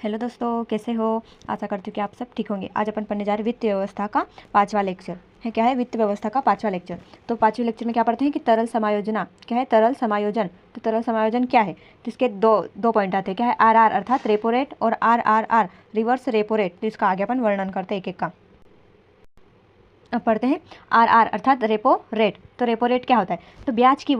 Hello दोस्तों, कैसे हो। आशा करती हूँ कि आप सब ठीक होंगे। आज अपन पढ़ने जा रहे हैं वित्त व्यवस्था का 5वां लेक्चर है। क्या है? वित्त व्यवस्था का 5वां लेक्चर। तो 5वें लेक्चर में क्या पढ़ते हैं कि तरल समायोजना। क्या है? तरल समायोजन। तो तरल समायोजन क्या है? तो इसके दो पॉइंट आते हैं। क्या है? आर अर्थात रेपो रेट और आर रिवर्स रेपो रेट। तो इसका आगे अपन वर्णन करते हैं एक एक का। अब पढ़ते हैं आर अर्थात रेपो रेट। तो रेपो रेट क्या होता है? तो ब्याज की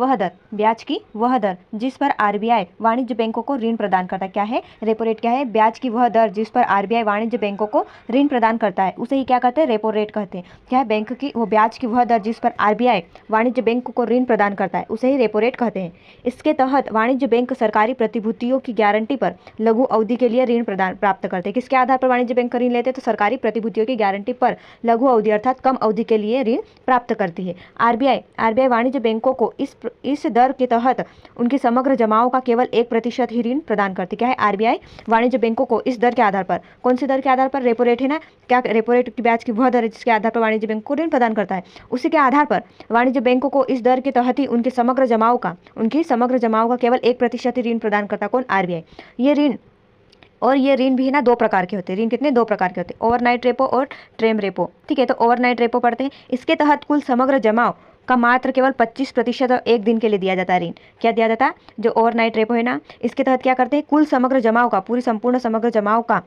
वह दर जिस पर आरबीआई वाणिज्य बैंकों को ऋण प्रदान करता है। क्या है? रेपो रेट क्या है? ब्याज की वह दर जिस पर आरबीआई वाणिज्य बैंकों को ऋण प्रदान करता है, उसे ही क्या कहते हैं? रेपो रेट कहते हैं। क्या है? बैंक की वो ब्याज की वह दर जिस पर आरबीआई वाणिज्य बैंकों को ऋण प्रदान करता है, उसे ही रेपो रेट कहते हैं। इसके तहत वाणिज्य बैंक सरकारी प्रतिभूतियों की गारंटी पर लघु अवधि के लिए ऋण प्रदान प्राप्त करते हैं। किसके आधार पर वाणिज्य बैंक ऋण लेते हैं? तो सरकारी प्रतिभूतियों की गारंटी पर लघु अवधि अर्थात कम अवधि के लिए ऋण प्राप्त करती है। आरबीआई वाणिज्य बैंकों को इस दर के तहत उनकी समग्र जमाओं का केवल 1% ही ऋण प्रदान करती है। क्या है? आरबीआई वाणिज्य बैंकों को इस दर के आधार पर, कौन सी दर के आधार पर? रेपो रेट है ना। क्या रेपो रेट की ब्याज की वह दर है जिसके आधार पर वाणिज्य बैंक को ऋण प्रदान करता है, उसी के आधार पर वाणिज्य बैंकों को इस दर के तहत ही उनकी समग्र जमाओं का केवल 1% ही ऋण प्रदान करता है। कौन? आरबीआई। ये ऋण भी है ना, दो प्रकार के होते हैं। ऋण कितने? दो प्रकार के होते हैं, ओवरनाइट रेपो और ट्रेम रेपो। ठीक है, तो ओवरनाइट रेपो पढ़ते हैं। इसके तहत कुल समग्र जमाव का मात्र केवल 25% एक दिन के लिए दिया जाता है ऋण। क्या दिया जाता है? जो ओवरनाइट रेपो है ना, इसके तहत क्या करते हैं? कुल समग्र जमाव का, पूरी संपूर्ण समग्र जमाव का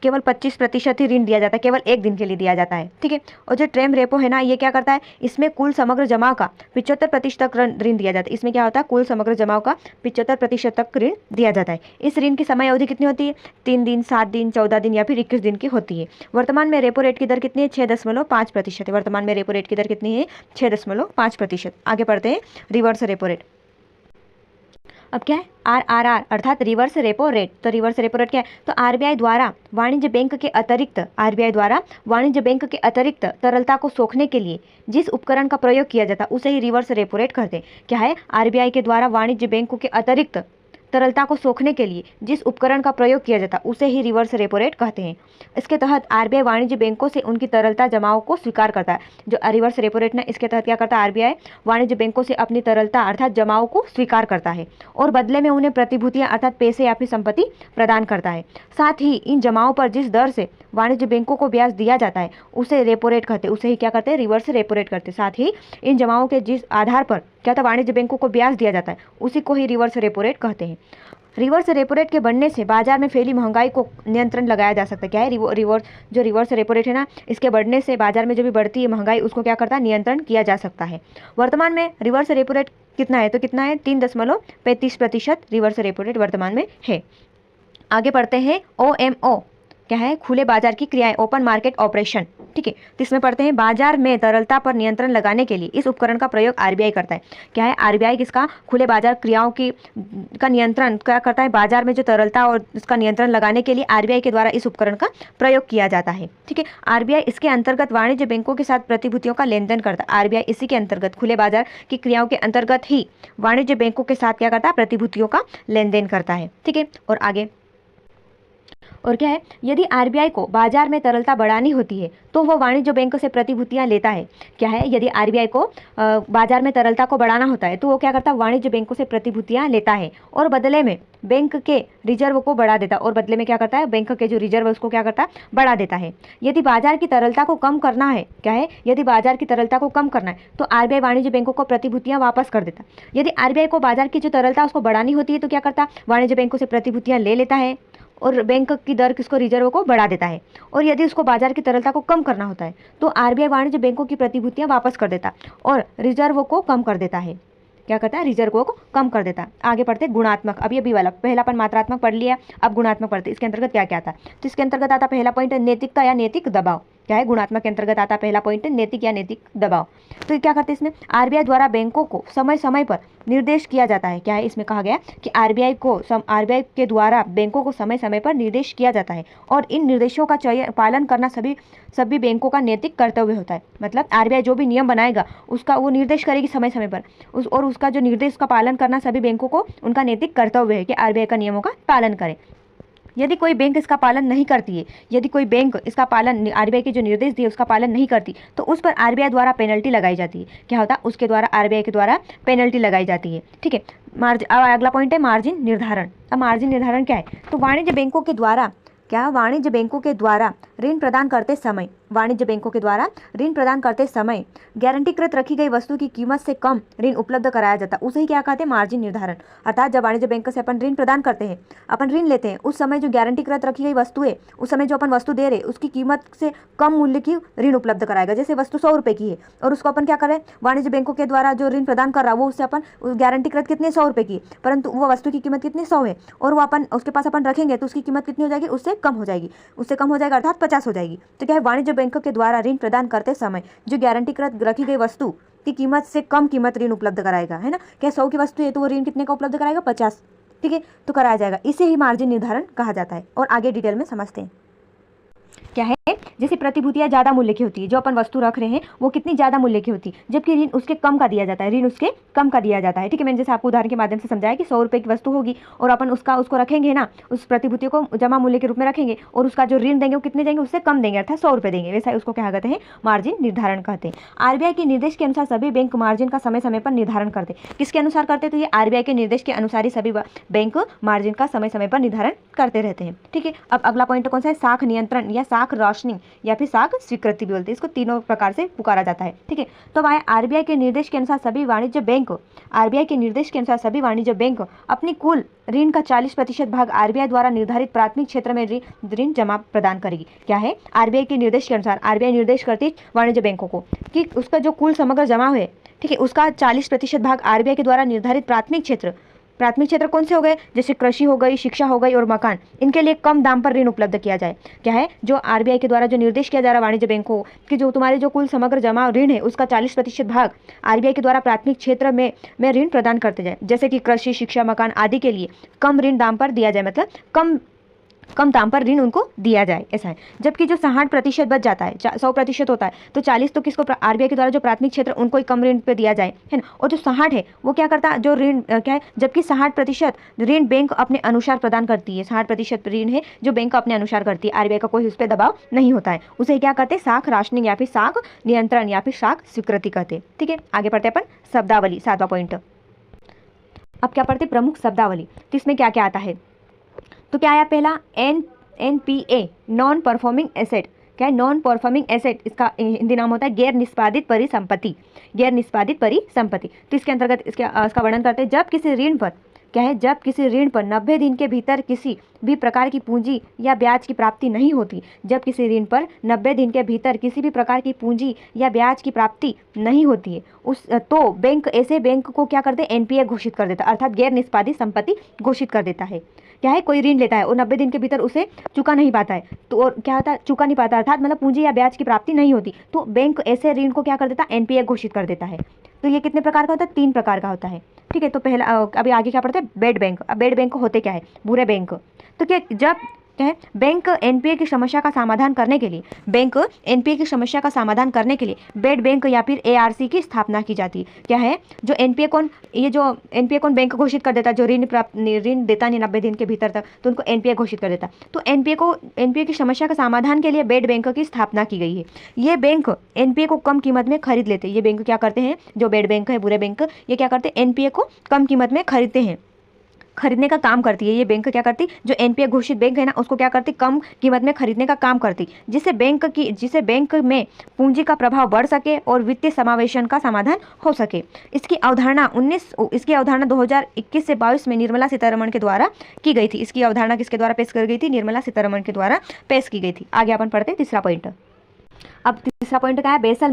केवल 25% ही ऋण दिया जाता है, केवल एक दिन के लिए दिया जाता है। ठीक है, और जो ट्रेम रेपो है ना, ये क्या करता है? इसमें कुल समग्र जमाव का 75% तक ऋण दिया जाता है। इसमें क्या होता है? कुल समग्र जमाव का 75% तक ऋण दिया जाता है। इस ऋण की समय अवधि कितनी होती है? 3 दिन, 7 दिन, 14 दिन या फिर 21 दिन की होती है। वर्तमान में रेपो रेट की दर कितनी है? 6.5% है। वर्तमान में रेपो रेट की दर कितनी है? 6.5%। आगे पढ़ते हैं रिवर्स रेपो रेट। अब क्या है? आर अर्थात रिवर्स रेपो रेट। तो रिवर्स रेपो रेट क्या है? तो आरबीआई द्वारा वाणिज्य बैंक के अतिरिक्त तरलता को सोखने के लिए जिस उपकरण का प्रयोग किया जाता है, उसे ही रिवर्स रेपो रेट कहते हैं। क्या है? आरबीआई के द्वारा वाणिज्य बैंकों के अतिरिक्त तरलता को सोखने के लिए जिस उपकरण का प्रयोग किया जाता है, उसे ही रिवर्स रेपो रेट कहते हैं। इसके तहत आरबीआई वाणिज्य बैंकों से उनकी तरलता जमाओं को स्वीकार करता है। जो रिवर्स रेपो रेट ना, इसके तहत क्या करता है? आरबीआई वाणिज्य बैंकों से अपनी तरलता अर्थात जमाओं को स्वीकार करता है और बदले में उन्हें प्रतिभूतियां अर्थात पैसे या फिर संपत्ति प्रदान करता है। साथ ही इन जमाओं पर जिस दर से वाणिज्य बैंकों को ब्याज दिया जाता है, उसे रेपो रेट कहते हैं। उसे ही क्या करते हैं? रिवर्स रेपो रेट करते हैं। साथ ही इन जमाओं के जिस आधार पर क्या था वाणिज्य बैंकों को ब्याज दिया जाता है, उसी को ही रिवर्स रेपो रेट कहते हैं। रिवर्स रेपो रेट के बढ़ने से बाजार में फैली महंगाई को नियंत्रण लगाया जा सकता है। क्या है? रिवर्स रेपो रेट है ना, इसके बढ़ने से बाजार में जो भी बढ़ती है महंगाई, उसको क्या करता है? नियंत्रण किया जा सकता है। वर्तमान में रिवर्स रेपो रेट कितना है? तो कितना है? 3.35% रिवर्स रेपो रेट वर्तमान में है। आगे पढ़ते हैं OMO। क्या है? खुले बाजार की क्रियाएं, ओपन मार्केट ऑपरेशन। ठीक है, तो इसमें पढ़ते हैं बाजार में तरलता पर नियंत्रण लगाने के लिए इस उपकरण का प्रयोग आरबीआई करता है। क्या है? आरबीआई किसका? खुले बाजार क्रियाओं की का नियंत्रण क्या करता है? बाजार में जो तरलता और इसका नियंत्रण लगाने के लिए आरबीआई के द्वारा इस उपकरण का प्रयोग किया जाता है। ठीक है, आरबीआई इसके अंतर्गत वाणिज्य बैंकों के साथ प्रतिभूतियों का लेन देन करता है। आरबीआई इसी के अंतर्गत, खुले बाजार की क्रियाओं के अंतर्गत ही वाणिज्य बैंकों के साथ क्या करता है? प्रतिभूतियों का लेन देन करता है। ठीक है, और आगे और क्या है? यदि आरबीआई को बाजार में तरलता बढ़ानी होती है, तो वो वाणिज्य बैंक से प्रतिभूतियां लेता है। क्या है? यदि आरबीआई को बाजार में तरलता को बढ़ाना होता है, तो वो क्या करता है? वाणिज्य बैंकों से प्रतिभूतियां लेता है और बदले में बैंक के रिजर्व को बढ़ा देता है। और बदले में क्या करता है? बैंक के जो रिजर्व है उसको क्या करता है? बढ़ा देता है। यदि बाजार की तरलता को कम करना है, क्या है? यदि बाजार की तरलता को कम करना है, तो आरबीआई वाणिज्य बैंकों को प्रतिभूतियां वापस कर देता है। यदि आरबीआई को बाजार की जो तरलता उसको बढ़ानी होती है, तो क्या करता है? वाणिज्य बैंकों से प्रतिभूतियां ले लेता है और बैंक की दर किसको? रिजर्व को बढ़ा देता है। और यदि उसको बाजार की तरलता को कम करना होता है, तो आरबीआई वाणिज्य बैंकों की प्रतिभूतियां वापस कर देता और रिजर्व को कम कर देता है। क्या करता है? रिजर्व को कम कर देता है। आगे पढ़ते गुणात्मक। अब ये बी वाला, पहला अपन मात्रात्मक पढ़ लिया, अब गुणात्मक पढ़ते। इसके अंतर्गत क्या क्या आता है? तो इसके अंतर्गत आता पहला पॉइंट नैतिकता या नैतिक दबाव। क्या है? गुणात्मक के अंतर्गत आता पहला पॉइंट नैतिक या नैतिक दबाव। तो क्या करते हैं इसमें? आरबीआई द्वारा बैंकों को समय समय पर निर्देश किया जाता है। क्या है? इसमें कहा गया कि आरबीआई के द्वारा बैंकों को समय समय पर निर्देश किया जाता है और इन निर्देशों का पालन करना सभी बैंकों का नैतिक कर्तव्य होता है। मतलब आरबीआई जो भी नियम बनाएगा उसका वो निर्देश करेगी समय समय पर, और उसका जो निर्देश का पालन करना सभी बैंकों को उनका नैतिक कर्तव्य है कि आरबीआई का नियमों का पालन करे। यदि कोई बैंक इसका पालन नहीं करती है, यदि कोई बैंक इसका पालन आरबीआई के जो निर्देश दिए उसका पालन नहीं करती, तो उस पर आरबीआई द्वारा पेनल्टी लगाई जाती है। क्या होता है? उसके द्वारा आरबीआई के द्वारा पेनल्टी लगाई जाती है। ठीक है, अब अगला पॉइंट है मार्जिन निर्धारण। अब मार्जिन निर्धारण क्या है? तो वाणिज्य बैंकों के द्वारा क्या वाणिज्य बैंकों के द्वारा ऋण प्रदान करते समय गारंटीकृत रखी गई वस्तु की कीमत से कम ऋण उपलब्ध कराया जाता है, उसे ही क्या कहते हैं, मार्जिन निर्धारण। अर्थात जब वाणिज्य बैंक से अपन ऋण प्रदान करते हैं, अपन ऋण लेते हैं, उस समय जो गारंटीकृत रखी गई वस्तु है, उस समय जो अपन वस्तु दे रहे उसकी कीमत से कम मूल्य की ऋण उपलब्ध कराएगा। जैसे वस्तु 100 रुपये की है और उसको अपन क्या करें, वाणिज्य बैंकों के द्वारा जो ऋण प्रदान कर रहा है वो उससे अपन गारंटीकृत कितने 100 रुपये की, परंतु वो वस्तु की कीमत कितनी 100 है और वो अपन उसके पास अपन रखेंगे तो उसकी कीमत कितनी हो जाएगी, उससे कम हो जाएगी, अर्थात 50 हो जाएगी। तो क्या है, वाणिज्य बैंकों के द्वारा ऋण प्रदान करते समय जो गारंटीकृत रखी गई वस्तु की कीमत से कम कीमत ऋण उपलब्ध कराएगा, है ना। क्या 100 की वस्तु है तो वो ऋण कितने का उपलब्ध कराएगा, 50, ठीक है, तो कराया जाएगा। इसे ही मार्जिन निर्धारण कहा जाता है। और आगे डिटेल में समझते हैं। क्या है, जैसे प्रतिभूतियां ज्यादा मूल्य की होती है, जो अपन वस्तु रख रहे हैं वो कितनी ज्यादा मूल्य की होती है, जबकि ऋण उसके कम का दिया जाता है, ठीक है। मैंने जैसे आपको उदाहरण के माध्यम से समझाया कि 100 रुपये की वस्तु होगी और अपन उसको रखेंगे ना, उस प्रतिभूति को जमा मूल्य के रूप में रखेंगे और उसका जो ऋण देंगे वो कितने देंगे, उससे कम देंगे, अर्थात 100 रुपये देंगे। वैसा उसको क्या कहते हैं, मार्जिन निर्धारण कहते हैं। आरबीआई के निर्देश के अनुसार सभी बैंक मार्जिन का समय समय पर निर्धारण करते। किसके अनुसार करते, तो ये आरबीआई के निर्देश के अनुसार ही सभी बैंक मार्जिन का समय समय पर निर्धारण करते रहते हैं, ठीक है। अब अगला पॉइंट कौन सा है, साख नियंत्रण या साख रोशनिंग या फिर साख स्वीकृति भी बोलते हैं, इसको तीनों प्रकार से पुकारा जाता है, ठीक है। तो आरबीआई के निर्देश के अनुसार सभी वाणिज्य बैंक अपनी कुल ऋण का 40% भाग आरबीआई द्वारा निर्धारित प्राथमिक क्षेत्र में ऋण जमा प्रदान करेगी। क्या है, आरबीआई के निर्देश के अनुसार आरबीआई निर्देश करती वाणिज्य बैंकों को कि उसका जो कुल समग्र जमा हुए, ठीक है, उसका 40% भाग आरबीआई के द्वारा निर्धारित प्राथमिक क्षेत्र कौन से हो गए, जैसे कृषि हो गई, शिक्षा हो गई और मकान, इनके लिए कम दाम पर ऋण उपलब्ध किया जाए। क्या है, जो आरबीआई के द्वारा जो निर्देश किया जा रहा है वाणिज्य बैंकों कि जो तुम्हारे जो कुल समग्र जमा ऋण है उसका 40% भाग आरबीआई के द्वारा प्राथमिक क्षेत्र में ऋण प्रदान करते जाए, जैसे कि कृषि, शिक्षा, मकान आदि के लिए कम ऋण दाम पर दिया जाए, मतलब कम दाम पर ऋण उनको दिया जाए, ऐसा है। जबकि जो 60% बच जाता है, 100% होता है, तो 40 तो किसको, आरबीआई के द्वारा जो प्राथमिक क्षेत्र उनको ही कम ऋण पे दिया जाए, है ना। और जो 60 है वो क्या करता है, जो ऋण क्या है, जबकि 60% ऋण बैंक अपने अनुसार प्रदान करती है, 60% ऋण है जो बैंक अपने अनुसार करती है, आरबीआई का कोई उस पर दबाव नहीं होता है, उसे क्या कहते हैं, साख राशनिंग या फिर साख नियंत्रण या फिर साख स्वीकृति कहते हैं, ठीक है। आगे पढ़ते हैं अपन शब्दावली, 7वां पॉइंट। अब क्या पढ़ते, प्रमुख शब्दावली। तो इसमें क्या क्या आता है, तो क्या आया, पहला एनपीए, नॉन परफॉर्मिंग एसेट। क्या है, नॉन परफॉर्मिंग एसेट, इसका हिंदी नाम होता है गैर निष्पादित परिसंपत्ति। तो इसके अंतर्गत इसका वर्णन करते हैं, जब किसी ऋण पर, क्या है, जब किसी ऋण पर 90 दिन के भीतर किसी भी प्रकार की पूंजी या ब्याज की प्राप्ति नहीं होती, जब किसी ऋण पर 90 दिन के भीतर किसी भी प्रकार की पूंजी या ब्याज की प्राप्ति नहीं होती है, तो बैंक ऐसे बैंक को क्या करते हैं, एनपीए घोषित कर देता है, अर्थात गैर निष्पादित संपत्ति घोषित कर देता है। क्या है, कोई ऋण लेता है और 90 दिन के भीतर उसे चुका नहीं पाता है, तो और क्या होता है, चुका नहीं पाता, अर्थात मतलब पूंजी या ब्याज की प्राप्ति नहीं होती, तो बैंक ऐसे ऋण को क्या कर देता है, एनपीए घोषित कर देता है। तो ये कितने प्रकार का होता है, 3 प्रकार का होता है, ठीक है। तो पहला, अभी आगे क्या पढ़ते हैं, बेड बैंक। अब बेड बैंक होते क्या है, बुरे बैंक। तो क्या, जब क्या है, बैंक एनपीए की समस्या का समाधान करने के लिए बेड बैंक या फिर एआरसी की स्थापना की जाती है। क्या है, जो एनपीए कौन बैंक घोषित कर देता है, जो ऋण देता नहीं 90 दिन के भीतर तक, तो उनको एनपीए घोषित कर देता। तो एनपीए की समस्या का समाधान के लिए बेड बैंक की स्थापना की गई है। ये बैंक एनपीए को कम कीमत में खरीद लेते हैं। ये बैंक क्या करते हैं, जो बेड बैंक है, बुरे बैंक, ये क्या करते हैं, एनपीए को कम कीमत में खरीदने का काम करती है। ये बैंक क्या करती, जो एनपीए घोषित बैंक है ना, उसको क्या करती, कम कीमत में खरीदने का काम करती, जिससे बैंक में पूंजी का प्रभाव बढ़ सके और वित्तीय समावेशन का समाधान हो सके। इसकी अवधारणा 2021 से 22 में निर्मला सीतारमण के द्वारा की गई थी। इसकी अवधारणा किसके द्वारा पेश कर गई थी, निर्मला सीतारमण के द्वारा पेश की गई थी। आगे अपन पढ़ते हैं तीसरा पॉइंट। अब तीसरा पॉइंट क्या है, बेसल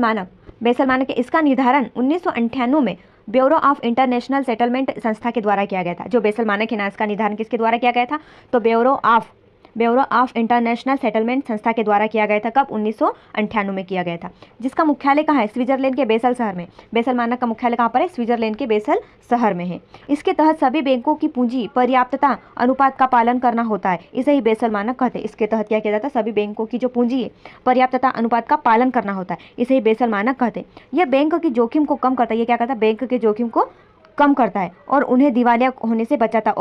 मानक। इसका निर्धारण 1998 में ब्यूरो ऑफ इंटरनेशनल सेटलमेंट संस्था के द्वारा किया गया था। जो बेसल मानक है ना, इसका निर्धारण किसके द्वारा किया गया था, तो ब्यूरो ऑफ इंटरनेशनल सेटलमेंट संस्था के द्वारा किया गया था। कब, 1998 में किया गया था। जिसका मुख्यालय कहाँ है, स्विट्जरलैंड के बेसल शहर में। बेसल मानक का मुख्यालय कहाँ पर है, स्विट्जरलैंड के बेसल शहर में है। इसके तहत सभी बैंकों की पूंजी पर्याप्तता अनुपात का पालन करना होता है, इसे ही बेसल मानक कहते हैं। इसके तहत क्या किया जाता है, सभी बैंकों की जो पूंजी है पर्याप्तता अनुपात का पालन करना होता है, इसे ही बेसल मानक कहते हैं। यह बैंक की जोखिम को कम करता है। ये क्या करता है, बैंक के जोखिम को कम करता है और उन्हें दिवालिया होने से बचाता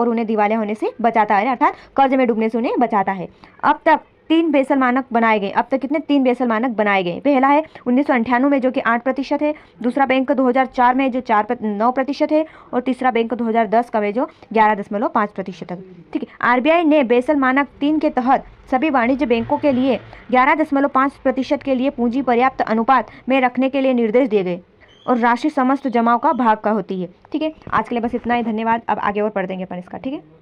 है, अर्थात कर्ज में डूबने से उन्हें बचाता है। अब तक 3 बेसल मानक बनाए गए। अब तक कितने, 3 बेसल मानक बनाए गए। पहला है 1998 में जो कि 8% है, दूसरा बैंक 2004 में जो 9% है, और तीसरा बैंक 2010 का में जो 11.5% है, ठीक है। आरबीआई ने बेसल मानक 3 के तहत सभी वाणिज्य बैंकों के लिए 11.5% के लिए पूंजी पर्याप्त अनुपात में रखने के लिए निर्देश दिए गए और राशि समस्त जमाओं का भाग का होती है। ठीक है, आज के लिए बस इतना ही। धन्यवाद। अब आगे और पढ़ देंगे अपन इसका। ठीक है।